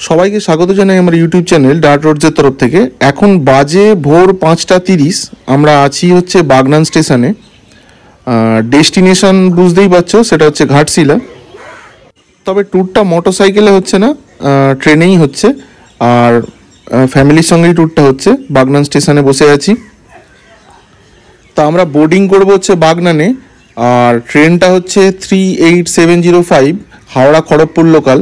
সবাইকে স্বাগত জানাই আমার ইউটিউব চ্যানেল ডার্ট রোডসের তরফ থেকে। এখন বাজে ভোর 5:30। আমরা আছি হচ্ছে বাগনান স্টেশনে। ডেস্টিনেশন বুঝতেই পারছো, সেটা হচ্ছে ঘাটশিলা। তবে ট্যুরটা মোটরসাইকেলে হচ্ছে না, ট্রেনেই হচ্ছে। আর ফ্যামিলির সঙ্গেই ট্যুরটা হচ্ছে। বাগনান স্টেশনে বসে আছি। তা আমরা বোর্ডিং করবো হচ্ছে বাগনানে। আর ট্রেনটা হচ্ছে 38705 হাওড়া খড়গপুর লোকাল,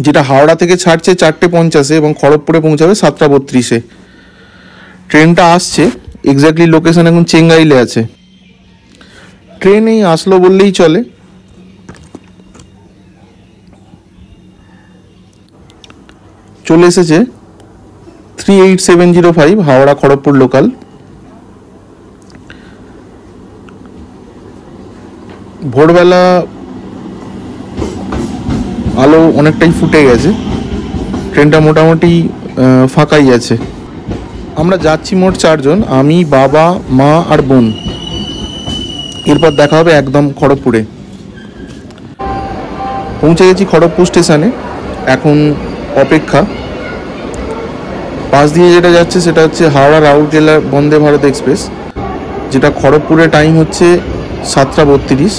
যেটা হাওড়া থেকে ছাড়ছে 4:50 এবং খড়গপুরে পৌঁছাবে 7:32। ট্রেনটা আসছে, এক্স্যাক্টলি লোকেশন এখন চেঙ্গাইলে আছে। ট্রেন এই আসলো বললেই চলে। চলে এসেছে 38705 হাওড়া খড়গপুর লোকাল। ভোরবেলা আলো অনেকটাই ফুটে গেছে, ট্রেনটা মোটামুটি ফাঁকাই আছে। আমরা যাচ্ছি মোট 4 জন, আমি, বাবা, মা আর বোন। এরপর দেখা হবে একদম খড়গপুরে। পৌঁছে গেছি খড়গপুর স্টেশনে, এখন অপেক্ষা। পাশ দিয়ে যেটা যাচ্ছে সেটা হচ্ছে হাওড়া রাউরকেলা বন্দে ভারত এক্সপ্রেস, যেটা খড়গপুরে টাইম হচ্ছে 7:32।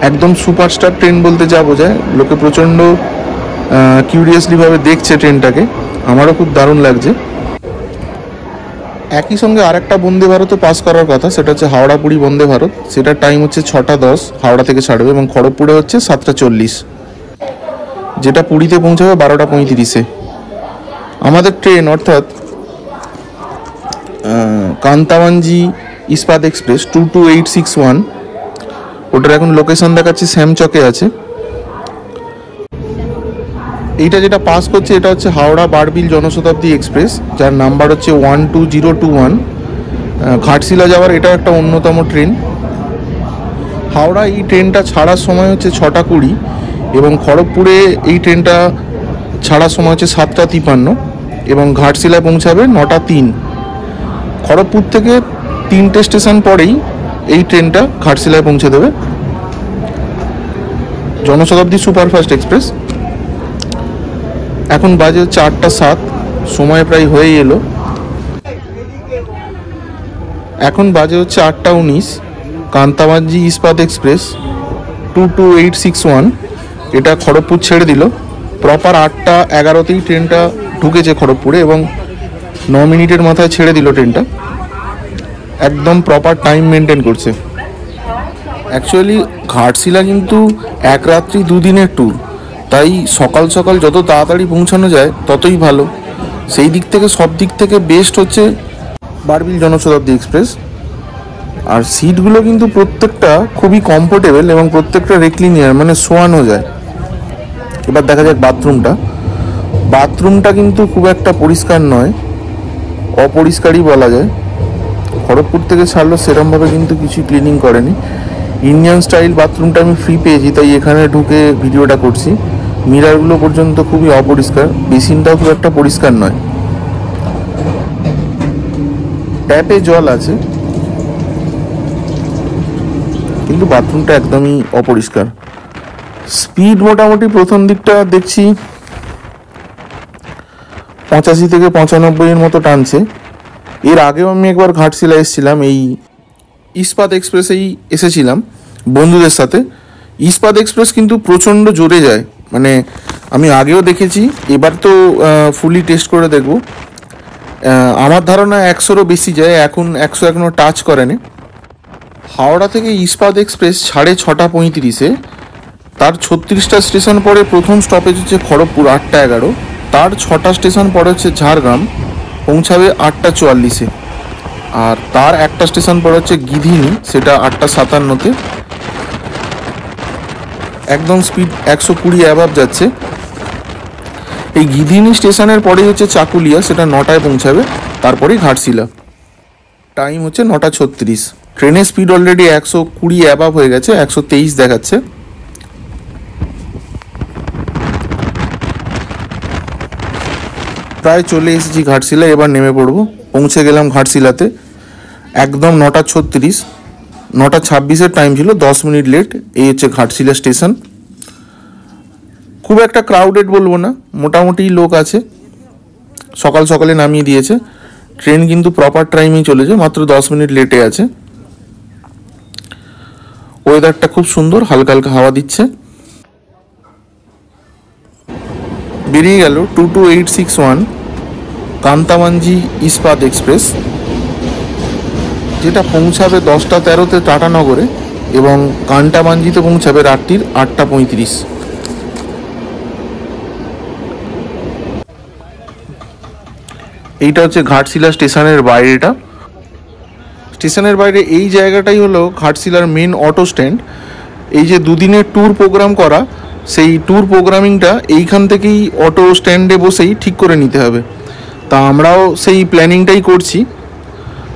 একদম সুপারস্টার ট্রেন বলতে যা বোঝায়। লোকে প্রচণ্ড কিউরিয়াসলিভাবে দেখছে ট্রেনটাকে, আমারও খুব দারুণ লাগছে। একই সঙ্গে আরেকটা বন্দে ভারতও পাস করার কথা, সেটা হচ্ছে হাওড়া পুরী বন্দে ভারত। সেটার টাইম হচ্ছে 6:10, হাওড়া থেকে ছাড়বে, এবং খড়গপুরে হচ্ছে 7:40, যেটা পুরীতে পৌঁছাবে 12:35। আমাদের ট্রেন অর্থাৎ কান্তাওয়াঞ্জি ইস্পাত এক্সপ্রেস 22861, ওটার এখন লোকেশন দেখাচ্ছে শ্যামচকে আছে। এইটা যেটা পাস করছে এটা হচ্ছে হাওড়া বারবিল জনশতাব্দী এক্সপ্রেস, যার নাম্বার হচ্ছে 12021। ঘাটশিলা যাওয়ার এটা একটা অন্যতম ট্রেন। হাওড়া এই ট্রেনটা ছাড়ার সময় হচ্ছে 6:20 এবং খড়গপুরে এই ট্রেনটা ছাড়ার সময় হচ্ছে 7:53 এবং ঘাটশিলায় পৌঁছাবে 9:03। খড়গপুর থেকে 3টে স্টেশন পরেই এই ট্রেনটা ঘাটশিলায় পৌঁছে দেবে। Janshatabdi superfast express. এখন বাজে 4:07, সময় প্রায় হয়ে এলো। এখন বাজে হচ্ছে 8:19। কান্তাওয়াঞ্জি ইস্পাত এক্সপ্রেস 22861 এটা খড়গপুর ছেড়ে দিল। প্রপার 8:11তেই ট্রেনটা ঢুকেছে খড়গপুরে এবং 9 মিনিটের মাথায় ছেড়ে দিল ট্রেনটা। একদম প্রপার টাইম মেনটেন করছে। অ্যাকচুয়ালি ঘাটশিলা কিন্তু 1 রাত্রি 2 দিনের ট্যুর, তাই সকাল সকাল যত তাড়াতাড়ি পৌঁছানো যায় ততই ভালো। সেই দিক থেকে সব দিক থেকে বেস্ট হচ্ছে বারবিল জনশতাব্দী এক্সপ্রেস। আর সিটগুলো কিন্তু প্রত্যেকটা খুবই কমফোর্টেবল এবং প্রত্যেকটা রেক্লিনিয়ার, মানে শোয়ানো যায়। এবার দেখা যাক বাথরুমটা কিন্তু খুব একটা পরিষ্কার নয়, অপরিষ্কারই বলা যায়। খড়গপুর থেকে ছাড়লো সেরমভাবে কিন্তু কিছু ক্লিনিং করেনি। ইন্ডিয়ান স্টাইল বাথরুমটা আমি ফ্রি পেয়েছি, তাই এখানে ঢুকে ভিডিওটা করছি। মিরারগুলো পর্যন্ত খুবই অপরিষ্কার, বেসিনটাও খুব একটা পরিষ্কার নয়। ট্যাপে জল আছে কিন্তু বাথরুমটা একদমই অপরিষ্কার। স্পিড মোটামুটি প্রথম দিকটা দেখছি 85 থেকে 95 মতো টানছে। এর আগেও আমি একবার ঘাটশিলা এসেছিলাম, এই ইস্পাত এক্সপ্রেসেই এসেছিলাম বন্ধুদের সাথে। ইস্পাত এক্সপ্রেস কিন্তু প্রচণ্ড জোরে যায়, মানে আমি আগেও দেখেছি, এবার তো ফুলি টেস্ট করে দেখব। আমার ধারণা 100-এরও বেশি যায়, এখন 100 এখনও টাচ করেনি। হাওড়া থেকে ইস্পাত এক্সপ্রেস ছাড়ে 6:35-এ। তার 36টা স্টেশন পরে প্রথম স্টপেজ হচ্ছে খড়গপুর 8:11। তার 6টা স্টেশন পরে হচ্ছে ঝাড়গ্রাম, পৌঁছাবে 8:44-এ। আর তার একটা স্টেশন পরে হচ্ছে গিধিনি, সেটা 8:57-তে। একদম স্পিড 120 অ্যাভাব যাচ্ছে। এই গিধিনি স্টেশনের পরেই হচ্ছে চাকুলিয়া, সেটা 9টায় পৌঁছাবে। তারপরেই ঘাটশিলা। টাইম হচ্ছে 9:36। ট্রেনের স্পিড অলরেডি 120 অ্যাভাব হয়ে গেছে, 123 দেখাচ্ছে। প্রায় চলে এসেছি ঘাটশিলা, এবার নেমে পড়বো। পৌঁছে গেলাম ঘাটশিলাতে একদম 9:36। 9:26-এর টাইম ছিল, 10 মিনিট লেট। এই হচ্ছে ঘাটশিলা স্টেশন। খুব একটা ক্রাউডেড বলবো না, মোটামুটি লোক আছে। সকাল সকালে নামিয়ে দিয়েছে। ট্রেন কিন্তু প্রপার টাইমেই চলেছে, মাত্র 10 মিনিট লেটে আছে। ওয়েদারটা খুব সুন্দর, হালকা হালকা হাওয়া দিচ্ছে। বেরিয়ে গেল 22861 কান্তামাঞ্জি ইস্পাত এক্সপ্রেস, যেটা পৌঁছাবে 10:13-তে টাটানগরে এবং কান্তামাঞ্জিতে পৌঁছাবে রাত্রির 8:35। এইটা হচ্ছে ঘাটশিলা স্টেশনের বাইরেটা। স্টেশনের বাইরে এই জায়গাটাই হলো ঘাটশিলার মেন অটো স্ট্যান্ড। এই যে দুদিনের ট্যুর প্রোগ্রাম করা, সেই ট্যুর প্রোগ্রামিংটা এইখান থেকেই অটো স্ট্যান্ডে বসেই ঠিক করে নিতে হবে। তা আমরাও সেই প্ল্যানিংটাই করছি।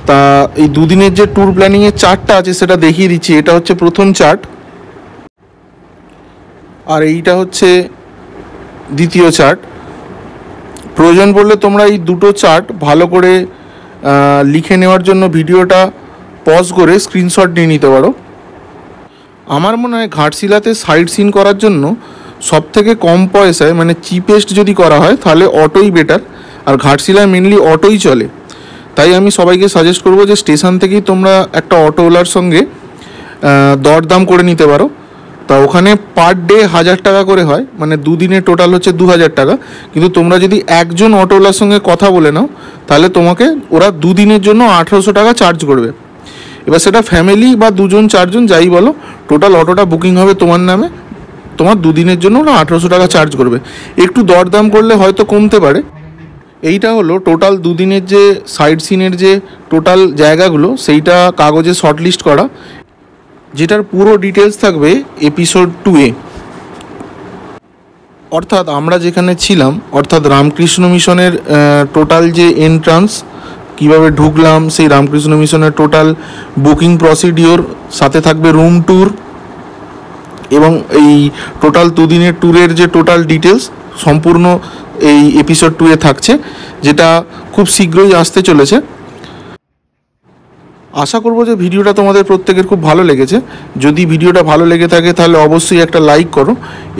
তা এই দুদিনের যে ট্যুর প্ল্যানিংয়ের চার্টটা আছে সেটা দেখিয়ে দিচ্ছি। এটা হচ্ছে প্রথম চার্ট, আর এইটা হচ্ছে দ্বিতীয় চার্ট। প্রয়োজন পড়লে তোমরা এই দুটো চার্ট ভালো করে লিখে নেওয়ার জন্য ভিডিওটা পজ করে স্ক্রিনশট নিয়ে নিতে পারো। আমার মনে হয় ঘাটশিলাতে সাইট সিন করার জন্য সবথেকে কম পয়সায় মানে চিপেস্ট যদি করা হয় তাহলে অটোই বেটার। আর ঘাটশিলায় মেনলি অটোই চলে, তাই আমি সবাইকে সাজেস্ট করবো যে স্টেশন থেকেই তোমরা একটা অটোওয়ালার সঙ্গে দরদাম করে নিতে পারো। তা ওখানে পার ডে 1000 টাকা করে হয়, মানে দুদিনের টোটাল হচ্ছে 2000 টাকা। কিন্তু তোমরা যদি একজন অটোওয়ালার সঙ্গে কথা বলে নাও তাহলে তোমাকে ওরা দুদিনের জন্য 1800 টাকা চার্জ করবে। এবার সেটা ফ্যামিলি বা 2জন 4জন যাই বলো, টোটাল অটোটা বুকিং হবে তোমার নামে। তোমার দুদিনের জন্য ওরা 1800 টাকা চার্জ করবে। একটু দরদাম করলে হয়তো কমতে পারে। এইটা হলো টোটাল দুদিনের যে সাইট সিনের যে টোটাল জায়গাগুলো, সেইটা কাগজে শর্টলিস্ট করা, যেটার পুরো ডিটেলস থাকবে এপিসোড 2-এ। অর্থাৎ আমরা যেখানে ছিলাম, অর্থাৎ রামকৃষ্ণ মিশনের টোটাল যে এন্ট্রান্স, কীভাবে ঢুকলাম, সেই রামকৃষ্ণ মিশনের টোটাল বুকিং প্রসিডিওর, সাথে থাকবে রুম ট্যুর এবং এই টোটাল দুদিনের ট্যুরের যে টোটাল ডিটেলস সম্পূর্ণ এই এপিসোড 2-এ থাকছে, যেটা খুব শীঘ্রই আসতে চলেছে। আশা করব যে ভিডিওটা তোমাদের প্রত্যেকের খুব ভালো লেগেছে। যদি ভিডিওটা ভালো লেগে থাকে তাহলে অবশ্যই একটা লাইক করো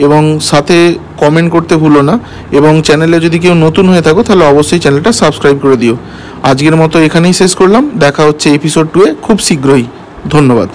এবং সাথে কমেন্ট করতে ভুলো না। এবং চ্যানেলে যদি কেউ নতুন হয়ে থাকো তাহলে অবশ্যই চ্যানেলটা সাবস্ক্রাইব করে দিও। আজকের মতো এখানেই শেষ করলাম। দেখা হচ্ছে এপিসোড 2-এ খুব শীঘ্রই। ধন্যবাদ।